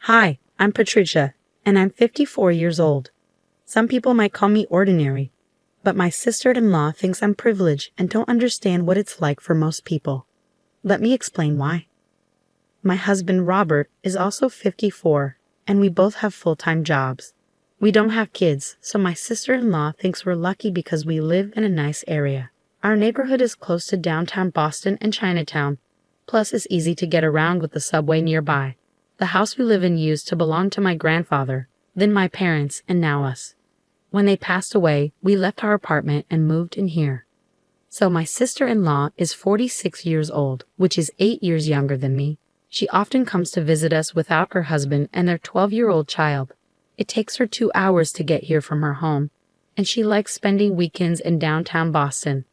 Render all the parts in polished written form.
Hi, I'm Patricia, and I'm 54 years old. Some people might call me ordinary, but my sister-in-law thinks I'm privileged and don't understand what it's like for most people. Let me explain why. My husband Robert is also 54, and we both have full-time jobs. We don't have kids, so my sister-in-law thinks we're lucky because we live in a nice area. Our neighborhood is close to downtown Boston and Chinatown, plus it's easy to get around with the subway nearby. The house we live in used to belong to my grandfather, then my parents, and now us. When they passed away, we left our apartment and moved in here. So my sister-in-law is 46 years old, which is 8 years younger than me. She often comes to visit us without her husband and their 12-year-old child. It takes her 2 hours to get here from her home, and she likes spending weekends in downtown Boston.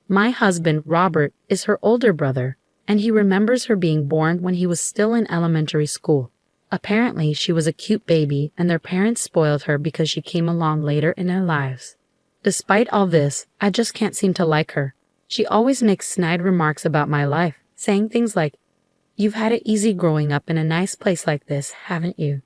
My husband, Robert, is her older brother, and he remembers her being born when he was still in elementary school. Apparently, she was a cute baby, and their parents spoiled her because she came along later in their lives. Despite all this, I just can't seem to like her. She always makes snide remarks about my life, saying things like, "You've had it easy growing up in a nice place like this, haven't you?"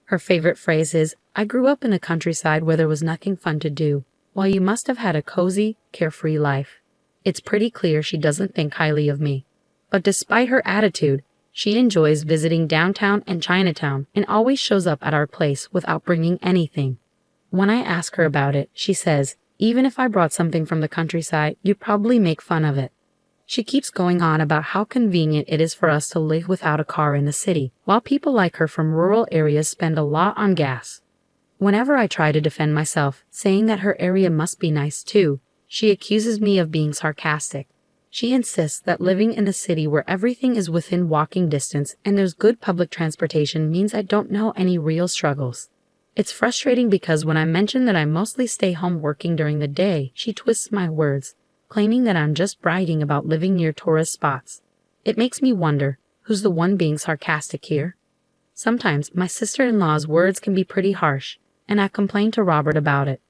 Her favorite phrase is, "I grew up in a countryside where there was nothing fun to do, while you must have had a cozy, carefree life." It's pretty clear she doesn't think highly of me. But despite her attitude, she enjoys visiting downtown and Chinatown and always shows up at our place without bringing anything. When I ask her about it, she says, "Even if I brought something from the countryside, you'd probably make fun of it." She keeps going on about how convenient it is for us to live without a car in the city, while people like her from rural areas spend a lot on gas. Whenever I try to defend myself, saying that her area must be nice too, she accuses me of being sarcastic. She insists that living in a city where everything is within walking distance and there's good public transportation means I don't know any real struggles. It's frustrating because when I mention that I mostly stay home working during the day, she twists my words, claiming that I'm just bragging about living near tourist spots. It makes me wonder, who's the one being sarcastic here? Sometimes my sister-in-law's words can be pretty harsh, and I've complained to Robert about it.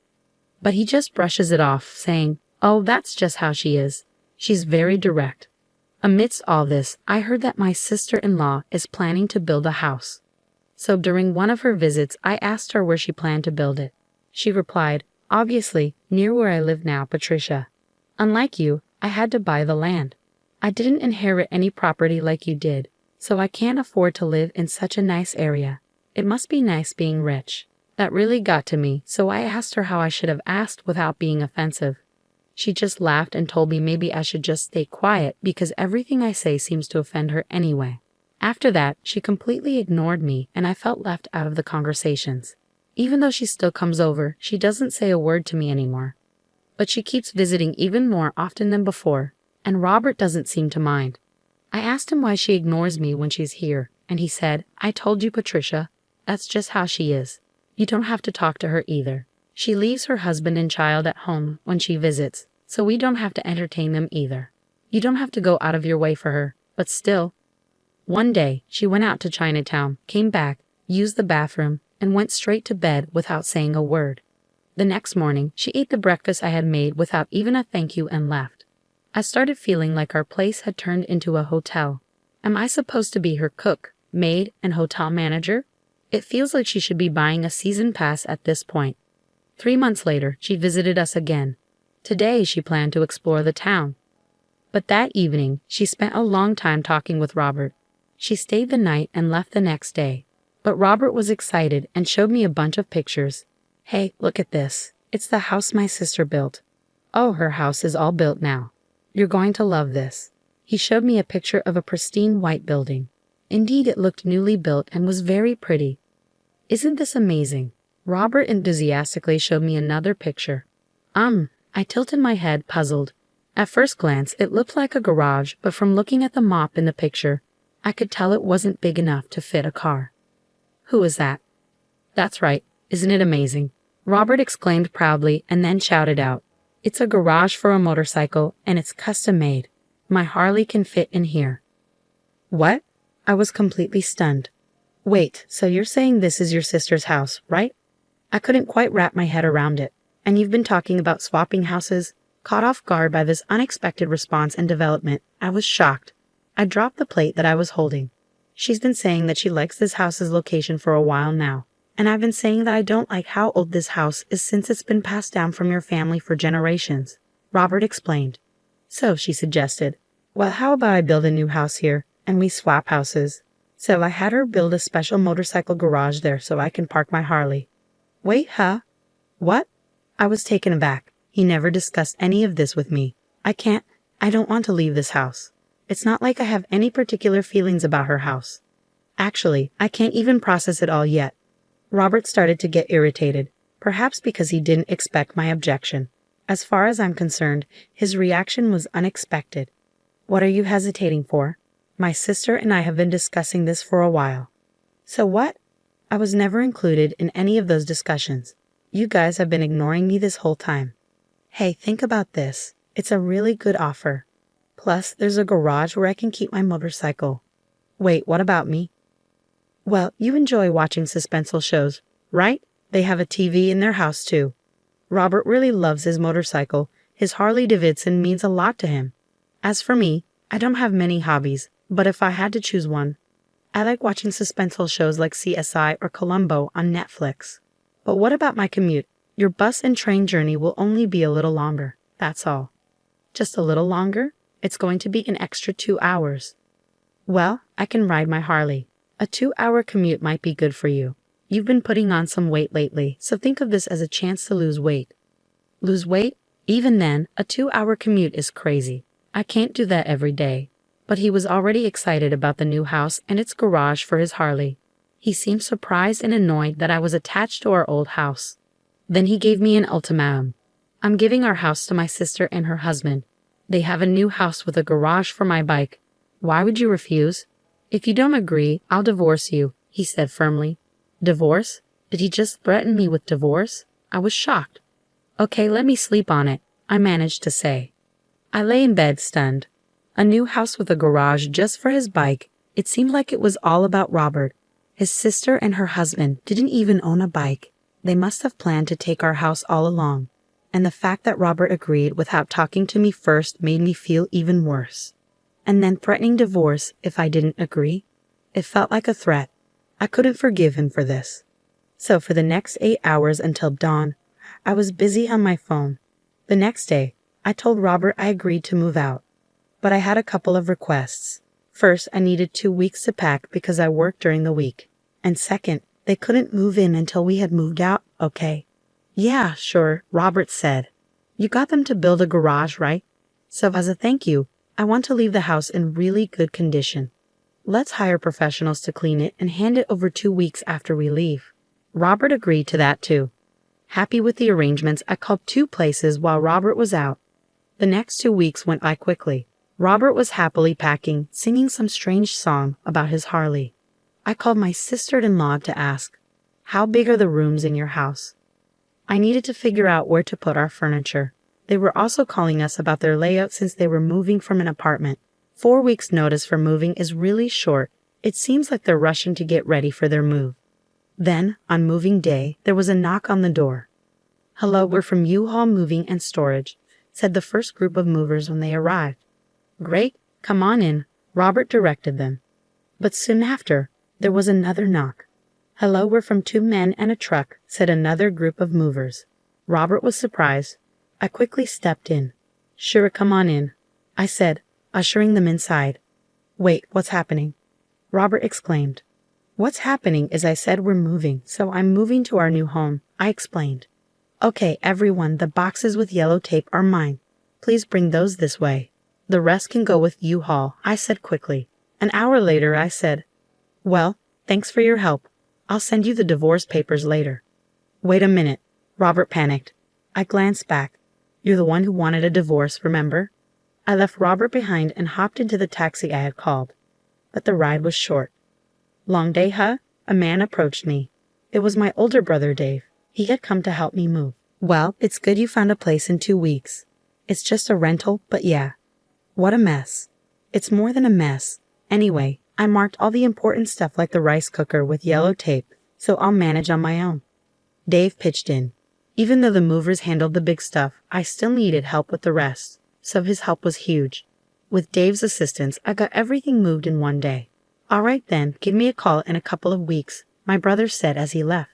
But he just brushes it off, saying, "Oh, that's just how she is. She's very direct." Amidst all this, I heard that my sister-in-law is planning to build a house. So during one of her visits, I asked her where she planned to build it. She replied, "Obviously, near where I live now, Patricia. Unlike you, I had to buy the land. I didn't inherit any property like you did, so I can't afford to live in such a nice area. It must be nice being rich." That really got to me, so I asked her how I should have asked without being offensive. She just laughed and told me maybe I should just stay quiet because everything I say seems to offend her anyway. After that, she completely ignored me and I felt left out of the conversations. Even though she still comes over, she doesn't say a word to me anymore. But she keeps visiting even more often than before, and Robert doesn't seem to mind. I asked him why she ignores me when she's here, and he said, "I told you, Patricia, that's just how she is. You don't have to talk to her either. She leaves her husband and child at home when she visits, so we don't have to entertain them either. You don't have to go out of your way for her, but still." One day, she went out to Chinatown, came back, used the bathroom, and went straight to bed without saying a word. The next morning, she ate the breakfast I had made without even a thank you and left. I started feeling like our place had turned into a hotel. Am I supposed to be her cook, maid, and hotel manager? It feels like she should be buying a season pass at this point. 3 months later, she visited us again. Today, she planned to explore the town. But that evening, she spent a long time talking with Robert. She stayed the night and left the next day. But Robert was excited and showed me a bunch of pictures. "Hey, look at this. It's the house my sister built. Oh, her house is all built now. You're going to love this." He showed me a picture of a pristine white building. Indeed, it looked newly built and was very pretty. "Isn't this amazing?" Robert enthusiastically showed me another picture. I tilted my head, puzzled. At first glance, it looked like a garage, but from looking at the mop in the picture, I could tell it wasn't big enough to fit a car. "Who is that?" "That's right. Isn't it amazing?" Robert exclaimed proudly and then shouted out, "It's a garage for a motorcycle, and it's custom made. My Harley can fit in here." "What?" I was completely stunned. "Wait, so you're saying this is your sister's house, right?" I couldn't quite wrap my head around it. "And you've been talking about swapping houses?" Caught off guard by this unexpected response and development, I was shocked. I dropped the plate that I was holding. She's been saying that she likes this house's location for a while now, and I've been saying that I don't like how old this house is since it's been passed down from your family for generations, Robert explained. So, she suggested, well, how about I build a new house here, and we swap houses? So I had her build a special motorcycle garage there so I can park my Harley. Wait, huh? What? I was taken aback. He never discussed any of this with me. I don't want to leave this house. It's not like I have any particular feelings about her house. Actually, I can't even process it all yet. Robert started to get irritated, perhaps because he didn't expect my objection. As far as I'm concerned, his reaction was unexpected. What are you hesitating for? My sister and I have been discussing this for a while. So what? I was never included in any of those discussions. You guys have been ignoring me this whole time. Hey, think about this. It's a really good offer. Plus, there's a garage where I can keep my motorcycle. Wait, what about me? Well, you enjoy watching suspenseful shows, right? They have a TV in their house too. Robert really loves his motorcycle. His Harley Davidson means a lot to him. As for me, I don't have many hobbies, but if I had to choose one, I like watching suspenseful shows like CSI or Columbo on Netflix. But what about my commute? Your bus and train journey will only be a little longer, that's all. Just a little longer? It's going to be an extra 2 hours. Well, I can ride my Harley. A 2-hour commute might be good for you. You've been putting on some weight lately, so think of this as a chance to lose weight. Lose weight? Even then, a 2-hour commute is crazy. I can't do that every day. But he was already excited about the new house and its garage for his Harley. He seemed surprised and annoyed that I was attached to our old house. Then he gave me an ultimatum. I'm giving our house to my sister and her husband. They have a new house with a garage for my bike. Why would you refuse? If you don't agree, I'll divorce you, he said firmly. Divorce? Did he just threaten me with divorce? I was shocked. Okay, let me sleep on it, I managed to say. I lay in bed stunned. A new house with a garage just for his bike. It seemed like it was all about Robert. His sister and her husband didn't even own a bike. They must have planned to take our house all along. And the fact that Robert agreed without talking to me first made me feel even worse. And then threatening divorce if I didn't agree? It felt like a threat. I couldn't forgive him for this. So for the next 8 hours until dawn, I was busy on my phone. The next day, I told Robert I agreed to move out. But I had a couple of requests. First, I needed 2 weeks to pack because I worked during the week. And second, they couldn't move in until we had moved out, okay? Yeah, sure, Robert said. You got them to build a garage, right? So as a thank you, I want to leave the house in really good condition. Let's hire professionals to clean it and hand it over 2 weeks after we leave. Robert agreed to that too. Happy with the arrangements, I called 2 places while Robert was out. The next 2 weeks went by quickly. Robert was happily packing, singing some strange song about his Harley. I called my sister-in-law to ask, how big are the rooms in your house? I needed to figure out where to put our furniture. They were also calling us about their layout since they were moving from an apartment. 4 weeks' notice for moving is really short. It seems like they're rushing to get ready for their move. Then, on moving day, there was a knock on the door. Hello, we're from U-Haul Moving and Storage, said the first group of movers when they arrived. Great, come on in, Robert directed them. But soon after, there was another knock. Hello, we're from 2 men and a truck, said another group of movers. Robert was surprised. I quickly stepped in. Sure, come on in, I said, ushering them inside. Wait, what's happening? Robert exclaimed. What's happening is I said we're moving, so I'm moving to our new home, I explained. Okay, everyone, the boxes with yellow tape are mine. Please bring those this way. The rest can go with U-Haul, I said quickly. An hour later, I said, well, thanks for your help. I'll send you the divorce papers later. Wait a minute, Robert panicked. I glanced back. You're the one who wanted a divorce, remember? I left Robert behind and hopped into the taxi I had called. But the ride was short. Long day, huh? A man approached me. It was my older brother, Dave. He had come to help me move. Well, it's good you found a place in 2 weeks. It's just a rental, but yeah. What a mess. It's more than a mess. Anyway, I marked all the important stuff like the rice cooker with yellow tape, so I'll manage on my own. Dave pitched in. Even though the movers handled the big stuff, I still needed help with the rest, so his help was huge. With Dave's assistance, I got everything moved in one day. All right then, give me a call in a couple of weeks, my brother said as he left.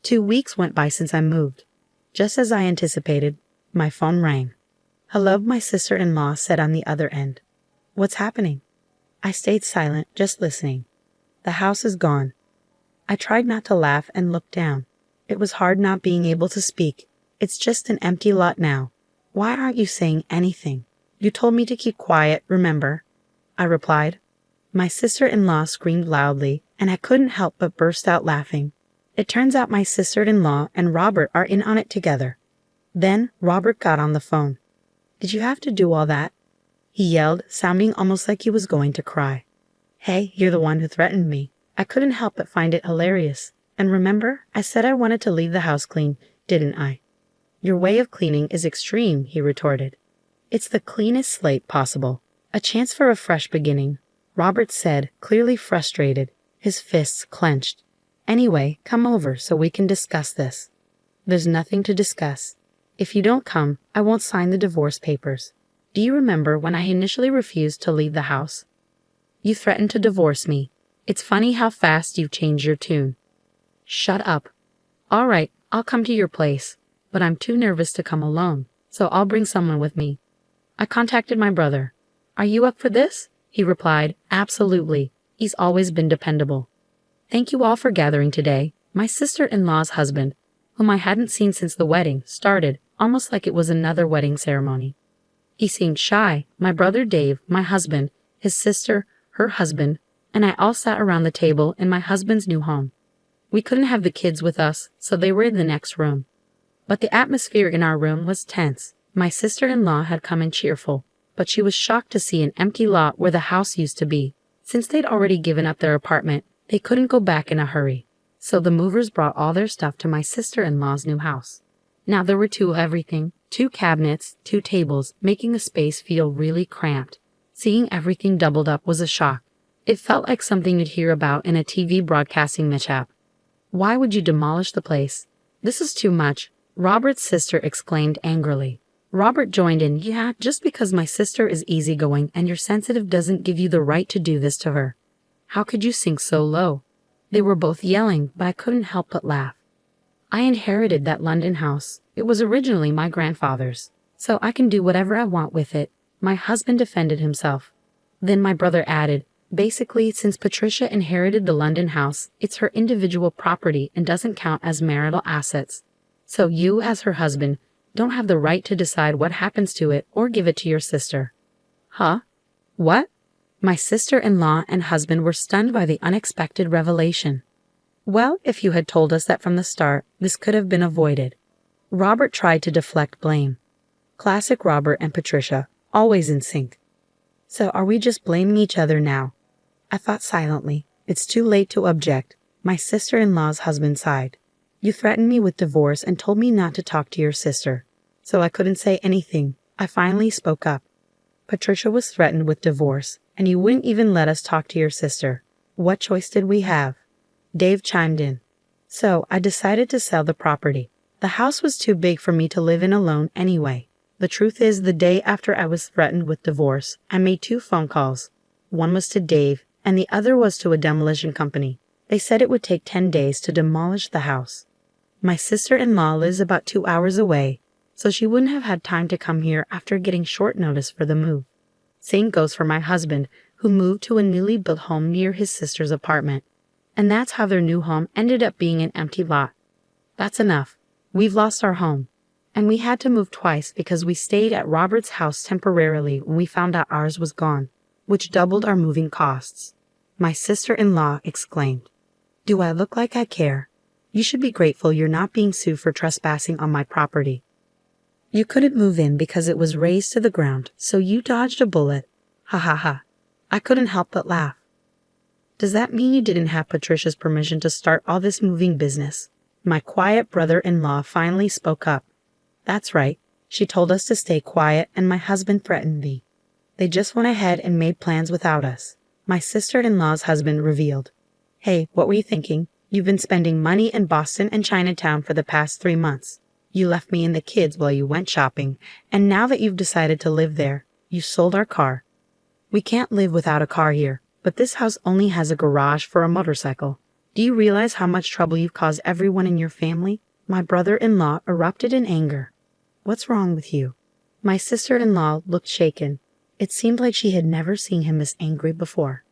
2 weeks went by since I moved. Just as I anticipated, my phone rang. Hello, my sister-in-law said on the other end. What's happening? I stayed silent, just listening. The house is gone. I tried not to laugh and looked down. It was hard not being able to speak. It's just an empty lot now. Why aren't you saying anything? You told me to keep quiet, remember? I replied. My sister-in-law screamed loudly, and I couldn't help but burst out laughing. It turns out my sister-in-law and Robert are in on it together. Then Robert got on the phone. Did you have to do all that? He yelled, sounding almost like he was going to cry. Hey, you're the one who threatened me. I couldn't help but find it hilarious. And remember, I said I wanted to leave the house clean, didn't I? Your way of cleaning is extreme, he retorted. It's the cleanest slate possible. A chance for a fresh beginning, Robert said, clearly frustrated, his fists clenched. Anyway, come over so we can discuss this. There's nothing to discuss. If you don't come, I won't sign the divorce papers. Do you remember when I initially refused to leave the house? You threatened to divorce me. It's funny how fast you've changed your tune. Shut up. All right, I'll come to your place, but I'm too nervous to come alone, so I'll bring someone with me. I contacted my brother. Are you up for this? He replied, absolutely. He's always been dependable. Thank you all for gathering today. My sister-in-law's husband, whom I hadn't seen since the wedding, started, almost like it was another wedding ceremony. He seemed shy. My brother Dave, my husband, his sister, her husband, and I all sat around the table in my husband's new home. We couldn't have the kids with us, so they were in the next room. But the atmosphere in our room was tense. My sister-in-law had come in cheerful, but she was shocked to see an empty lot where the house used to be. Since they'd already given up their apartment, they couldn't go back in a hurry. So the movers brought all their stuff to my sister-in-law's new house. Now there were everything, 2 cabinets, 2 tables, making the space feel really cramped. Seeing everything doubled up was a shock. It felt like something you'd hear about in a TV broadcasting mishap. Why would you demolish the place? This is too much, Robert's sister exclaimed angrily. Robert joined in, yeah, just because my sister is easygoing and you're sensitive doesn't give you the right to do this to her. How could you sink so low? They were both yelling, but I couldn't help but laugh. I inherited that London house. It was originally my grandfather's, so I can do whatever I want with it. My husband defended himself. Then my brother added, basically, since Patricia inherited the London house, it's her individual property and doesn't count as marital assets. So you, as her husband, don't have the right to decide what happens to it or give it to your sister. Huh? What? My sister-in-law and husband were stunned by the unexpected revelation. Well, if you had told us that from the start, this could have been avoided. Robert tried to deflect blame. Classic Robert and Patricia, always in sync. So are we just blaming each other now? I thought silently. It's too late to object. My sister-in-law's husband sighed. You threatened me with divorce and told me not to talk to your sister. So I couldn't say anything. I finally spoke up. Patricia was threatened with divorce, and you wouldn't even let us talk to your sister. What choice did we have? Dave chimed in. So I decided to sell the property. The house was too big for me to live in alone anyway. The truth is, the day after I was threatened with divorce, I made 2 phone calls. One was to Dave, and the other was to a demolition company. They said it would take 10 days to demolish the house. My sister-in-law lives about 2 hours away, so she wouldn't have had time to come here after getting short notice for the move. Same goes for my husband, who moved to a newly built home near his sister's apartment. And that's how their new home ended up being an empty lot. That's enough. We've lost our home. And we had to move twice because we stayed at Robert's house temporarily when we found out ours was gone, which doubled our moving costs. My sister-in-law exclaimed, Do I look like I care? You should be grateful you're not being sued for trespassing on my property. You couldn't move in because it was razed to the ground, so you dodged a bullet. Ha ha ha. I couldn't help but laugh. Does that mean you didn't have Patricia's permission to start all this moving business? My quiet brother-in-law finally spoke up. That's right. She told us to stay quiet and my husband threatened me. They just went ahead and made plans without us. My sister-in-law's husband revealed. Hey, what were you thinking? You've been spending money in Boston and Chinatown for the past 3 months. You left me and the kids while you went shopping, and now that you've decided to live there, you sold our car. We can't live without a car here. But this house only has a garage for a motorcycle. Do you realize how much trouble you've caused everyone in your family? My brother-in-law erupted in anger. What's wrong with you? My sister-in-law looked shaken. It seemed like she had never seen him this angry before.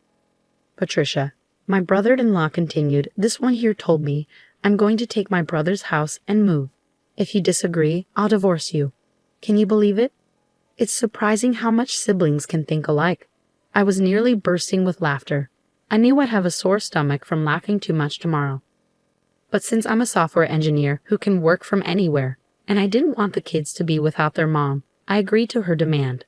Patricia, my brother-in-law continued, this one here told me I'm going to take my brother's house and move. If you disagree, I'll divorce you. Can you believe it? It's surprising how much siblings can think alike. I was nearly bursting with laughter. I knew I'd have a sore stomach from laughing too much tomorrow. But since I'm a software engineer who can work from anywhere, and I didn't want the kids to be without their mom, I agreed to her demand.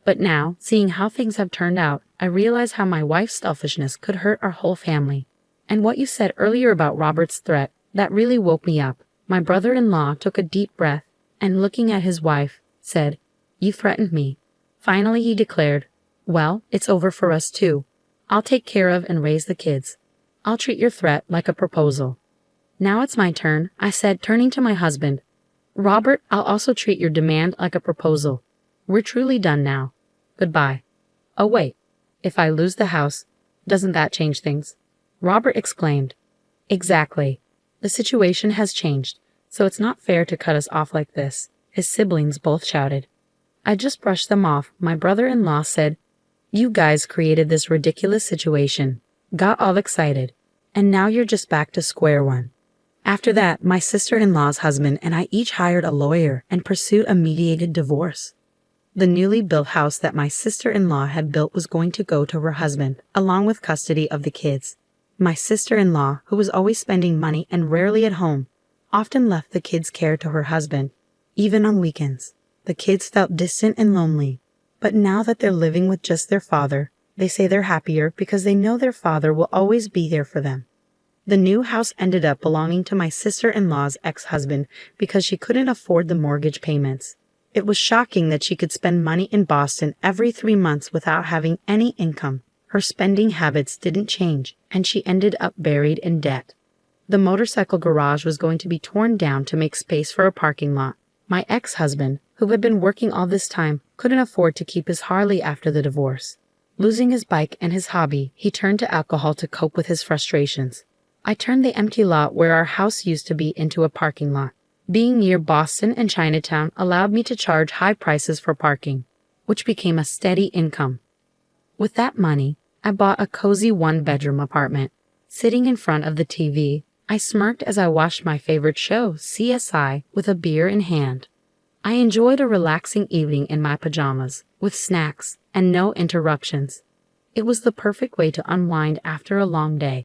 But now, seeing how things have turned out, I realize how my wife's selfishness could hurt our whole family. And what you said earlier about Robert's threat, that really woke me up. My brother-in-law took a deep breath, and looking at his wife, said, "You threatened me." Finally he declared, "Well, it's over for us too. I'll take care of and raise the kids. I'll treat your threat like a proposal." "Now it's my turn," I said, turning to my husband. "Robert, I'll also treat your demand like a proposal. We're truly done now. Goodbye." "Oh wait, if I lose the house, doesn't that change things?" Robert exclaimed. "Exactly. The situation has changed, so it's not fair to cut us off like this," his siblings both shouted. I just brushed them off. My brother-in-law said, "You guys created this ridiculous situation, got all excited, and now you're just back to square one." After that, my sister-in-law's husband and I each hired a lawyer and pursued a mediated divorce. The newly built house that my sister-in-law had built was going to go to her husband, along with custody of the kids. My sister-in-law, who was always spending money and rarely at home, often left the kids' care to her husband, even on weekends. The kids felt distant and lonely, but now that they're living with just their father, they say they're happier because they know their father will always be there for them. The new house ended up belonging to my sister-in-law's ex-husband because she couldn't afford the mortgage payments. It was shocking that she could spend money in Boston every 3 months without having any income. Her spending habits didn't change, and she ended up buried in debt. The motorcycle garage was going to be torn down to make space for a parking lot. My ex-husband, who had been working all this time, couldn't afford to keep his Harley after the divorce. Losing his bike and his hobby, he turned to alcohol to cope with his frustrations. I turned the empty lot where our house used to be into a parking lot. Being near Boston and Chinatown allowed me to charge high prices for parking, which became a steady income. With that money, I bought a cozy one-bedroom apartment. Sitting in front of the TV, I smirked as I watched my favorite show, CSI, with a beer in hand. I enjoyed a relaxing evening in my pajamas, with snacks and no interruptions. It was the perfect way to unwind after a long day.